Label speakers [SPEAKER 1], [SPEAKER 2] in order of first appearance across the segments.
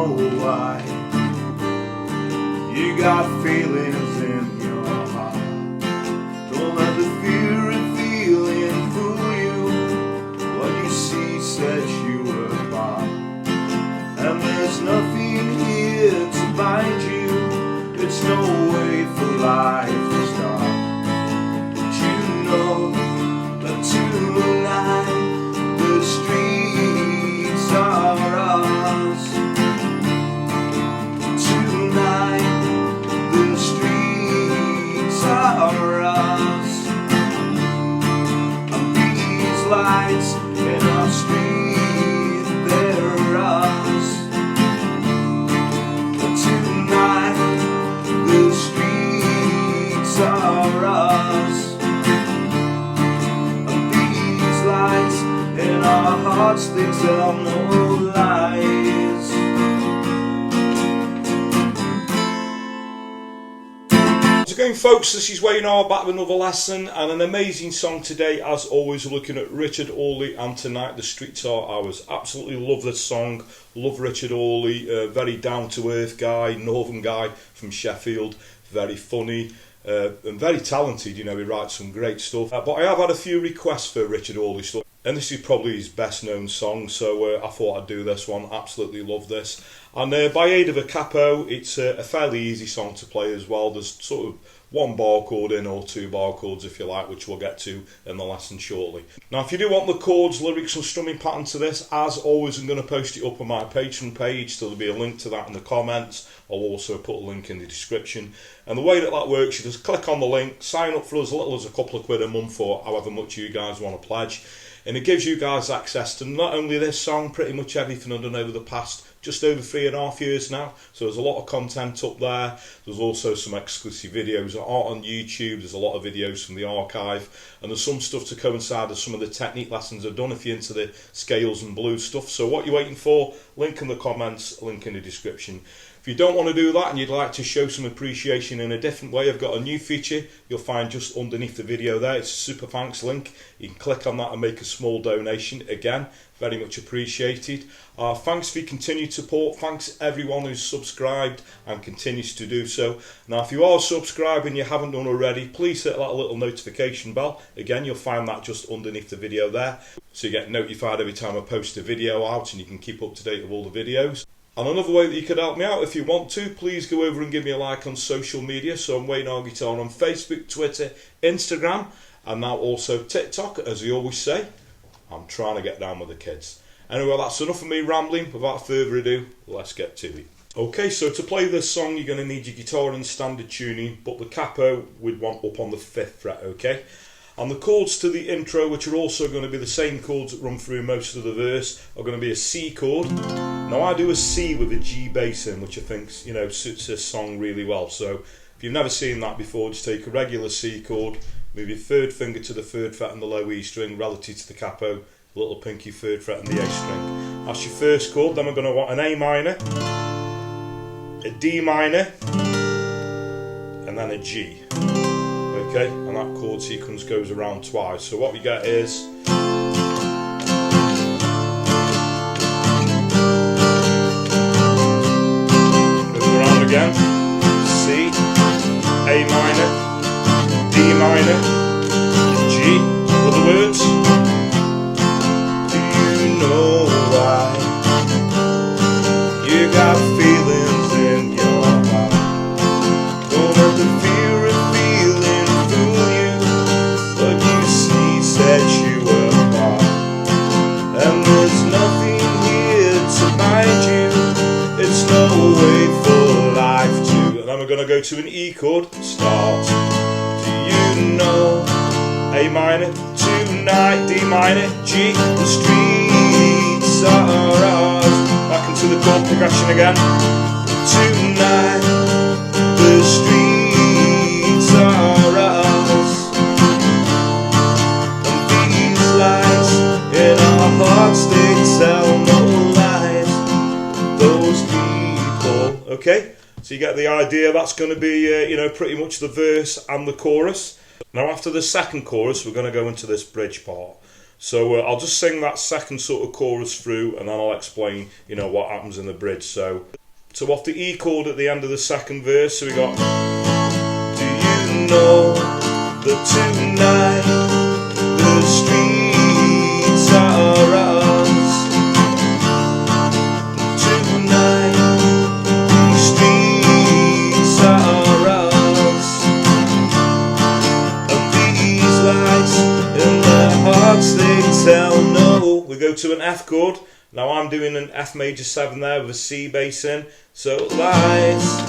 [SPEAKER 1] know why. You got feelings in your heart. Don't let the fear of feeling fool you. What you see sets you apart. And there's nothing here to bind you. It's no way for life to start. But you know that tonight the streets are ours. Tonight the streets are ours. And these lights in our street, they're ours. Tonight the streets are ours. And these lights in our hearts, they tell no lies.
[SPEAKER 2] How's it going, folks? This is Wayne R, back with another lesson and an amazing song today. As always, we're looking at Richard Hawley and Tonight the Streets Are Ours. Absolutely love this song. Love Richard Hawley, very down-to-earth guy, northern guy from Sheffield. Very funny and very talented, you know, he writes some great stuff. But I have had a few requests for Richard Hawley stuff, and this is probably his best known song, so I thought I'd do this one. Absolutely love this. And by aid of a capo, it's a fairly easy song to play as well. There's sort of one bar chord in, or two bar chords if you like, which we'll get to in the lesson shortly. Now if you do want the chords, lyrics and strumming pattern to this, as always I'm going to post it up on my Patreon page, so there'll be a link to that in the comments. I'll also put a link in the description. And the way that works, you just click on the link, sign up for as little as a couple of quid a month, or however much you guys want to pledge. And it gives you guys access to not only this song, pretty much everything I've done over the past just over 3.5 years now. So there's a lot of content up there. There's also some exclusive videos that aren't on YouTube. There's a lot of videos from the archive, and there's some stuff to coincide with some of the technique lessons I've done if you're into the scales and blues stuff. So what you're waiting for, link in the comments, link in the description. If you don't want to do that and you'd like to show some appreciation in a different way, I've got a new feature you'll find just underneath the video there. It's a super thanks link. You can click on that and make a small donation. Again, very much appreciated. Thanks for your continued support. Thanks everyone who's subscribed and continues to do so. Now if you are subscribed and you haven't done already, please hit that little notification bell. Again, you'll find that just underneath the video there, so you get notified every time I post a video out and you can keep up to date with all the videos. And another way that you could help me out, if you want to, please go over and give me a like on social media. So I'm Wayne R Guitar on Facebook, Twitter, Instagram, and now also TikTok. As we always say, I'm trying to get down with the kids. Anyway, that's enough of me rambling. Without further ado, let's get to it. Okay, so to play this song, you're going to need your guitar in standard tuning, but the capo we'd want up on the 5th fret, okay? And the chords to the intro, which are also going to be the same chords that run through most of the verse, are going to be a C chord. Now I do a C with a G bass in, which I think, you know, suits this song really well. So if you've never seen that before, just take a regular C chord, move your 3rd finger to the 3rd fret on the low E string relative to the capo, little pinky 3rd fret on the A string. That's your first chord. Then we're going to want an A minor, a D minor, and then a G. Okay, and that chord sequence goes around twice. So what we get is goes around again. C, A minor, D minor, G. Other words.
[SPEAKER 1] Do you know why? You got feelings in your heart. Don't let the fear of feeling fool you. What you see sets you apart. And there's nothing here to bind you. It's no way for life to.
[SPEAKER 2] And then we're going to go to an E chord.
[SPEAKER 1] Start. Do you know?
[SPEAKER 2] A minor, tonight, D minor, G.
[SPEAKER 1] The streets are ours.
[SPEAKER 2] Back into the chord progression again.
[SPEAKER 1] Tonight the streets are ours. And these lights in our hearts, they tell no lies. Those people.
[SPEAKER 2] Okay, so you get the idea. That's going to be, you know, pretty much the verse and the chorus. Now after the second chorus, we're going to go into this bridge part. So I'll just sing that second sort of chorus through, and then I'll explain, you know, what happens in the bridge. So off the E chord at the end of the second verse, so we got, do you know that tonight the streets are ours? Tonight the streets are ours, and these lights in their hearts they tell no. We go to an F chord. Now I'm doing an F major 7 there with a C bass in, so lights.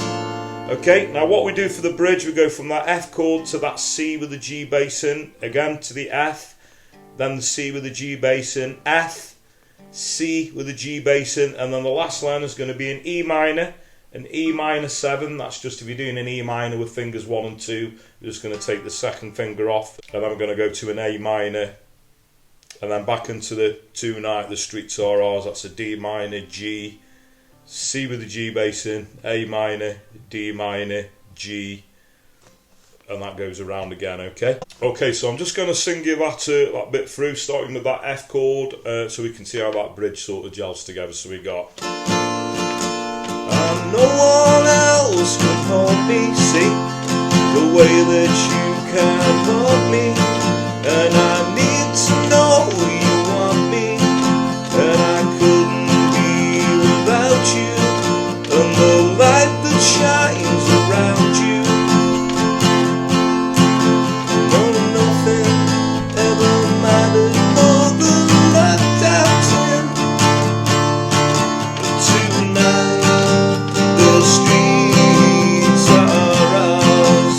[SPEAKER 2] Okay, now what we do for the bridge, we go from that F chord to that C with the G bass in, again to the F, then the C with the G bass in, F, C with the G bass in, and then the last line is going to be an E minor, an E minor 7. That's just if you're doing an E minor with fingers 1 and 2, you're just going to take the second finger off, and then we're going to go to an A minor, and then back into the tonight the streets are ours. That's a D minor, G, C with the G bass in, A minor, D minor, G, and that goes around again. Okay, so I'm just going to sing you that bit through, starting with that F chord, so we can see how that bridge sort of gels together. So we got, and no one else can hold me, see the way that you can hold me, and I need to know you want me, and I couldn't be without you, and the light that shines around you. No, nothing ever mattered more than that doubting. But tonight the streets are ours.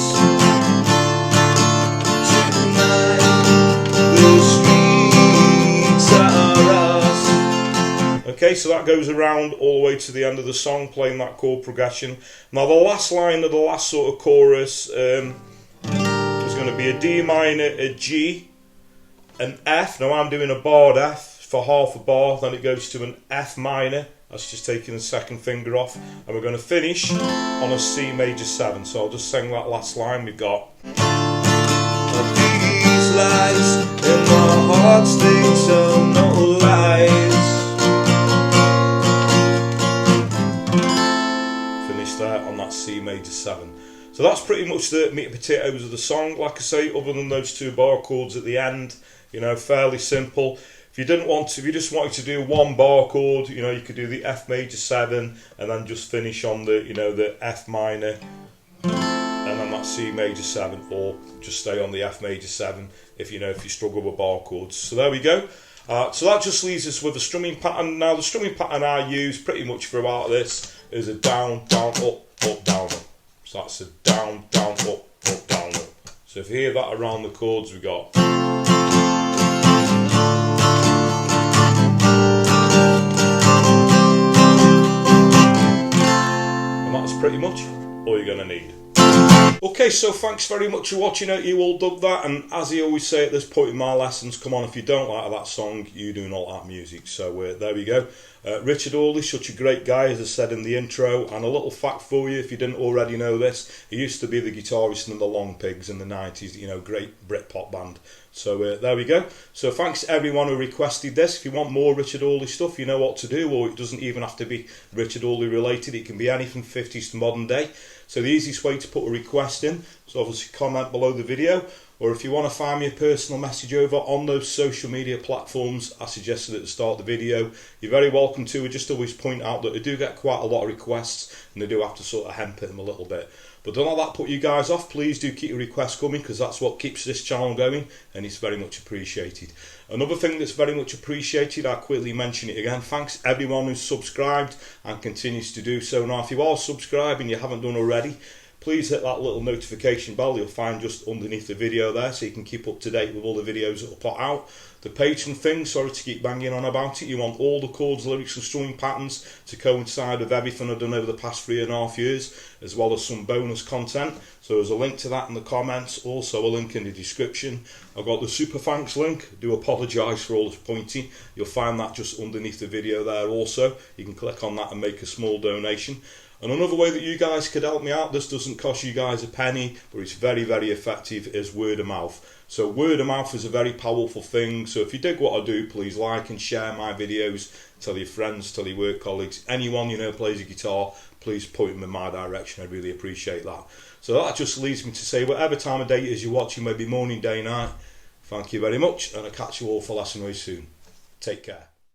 [SPEAKER 2] Okay, so that goes around all the way to the end of the song, playing that chord progression. Now the last line of the last sort of chorus is going to be a D minor, a G, an F. Now I'm doing a barred F for half a bar, then it goes to an F minor. That's just taking the second finger off, and we're going to finish on a C major 7. So I'll just sing that last line. We've got, these lies in my hearts, they tell no lies. There on that C major 7. So that's pretty much the meat and potatoes of the song. Like I say, other than those 2 bar chords at the end, you know, fairly simple. If you didn't want to, if you just wanted to do 1 bar chord, you know, you could do the F major 7 and then just finish on the, you know, the F minor and then that C major 7, or just stay on the F major 7 if you know, if you struggle with bar chords. So there we go. So that just leaves us with the strumming pattern. Now the strumming pattern I use pretty much throughout this is a down, down, up, down, up. So that's a down, down, up, down, up. So if you hear that around the chords, we got. And that's pretty much all you're going to need. Okay, so thanks very much for watching it. You all dug that, and as I always say at this point in my lessons, come on, if you don't like that song, you do not like music. So there we go. Richard Hawley, such a great guy, as I said in the intro. And a little fact for you, if you didn't already know this, he used to be the guitarist in the Long Pigs in the 90s, you know, great Britpop band. So there we go. So thanks to everyone who requested this. If you want more Richard Hawley stuff, you know what to do, or it doesn't even have to be Richard Hawley related. It can be anything 50s to modern day. So the easiest way to put a request in is obviously comment below the video, or if you want to find me a personal message over on those social media platforms I suggested at the start of the video, you're very welcome to. I just always point out that I do get quite a lot of requests and I do have to sort of hem them a little bit. But don't let that put you guys off. Please do keep your requests coming, because that's what keeps this channel going, and it's very much appreciated. Another thing that's very much appreciated, I'll quickly mention it again, thanks everyone who's subscribed and continues to do so. Now if you are subscribed and you haven't done already, please hit that little notification bell you'll find just underneath the video there, so you can keep up to date with all the videos that will put out. The Patreon thing, sorry to keep banging on about it, you want all the chords, lyrics and strumming patterns to coincide with everything I've done over the past 3.5 years, as well as some bonus content. So there's a link to that in the comments, also a link in the description. I've got the super thanks link. I do apologise for all this pointing. You'll find that just underneath the video there also. You can click on that and make a small donation. And another way that you guys could help me out, this doesn't cost you guys a penny, but it's very, very effective, is word of mouth. So word of mouth is a very powerful thing. So if you dig what I do, please like and share my videos. Tell your friends, tell your work colleagues, anyone you know plays a guitar, please point them in my direction. I'd really appreciate that. So that just leaves me to say, whatever time of day it is you're watching, maybe morning, day, night, thank you very much, and I'll catch you all for lesson very soon. Take care.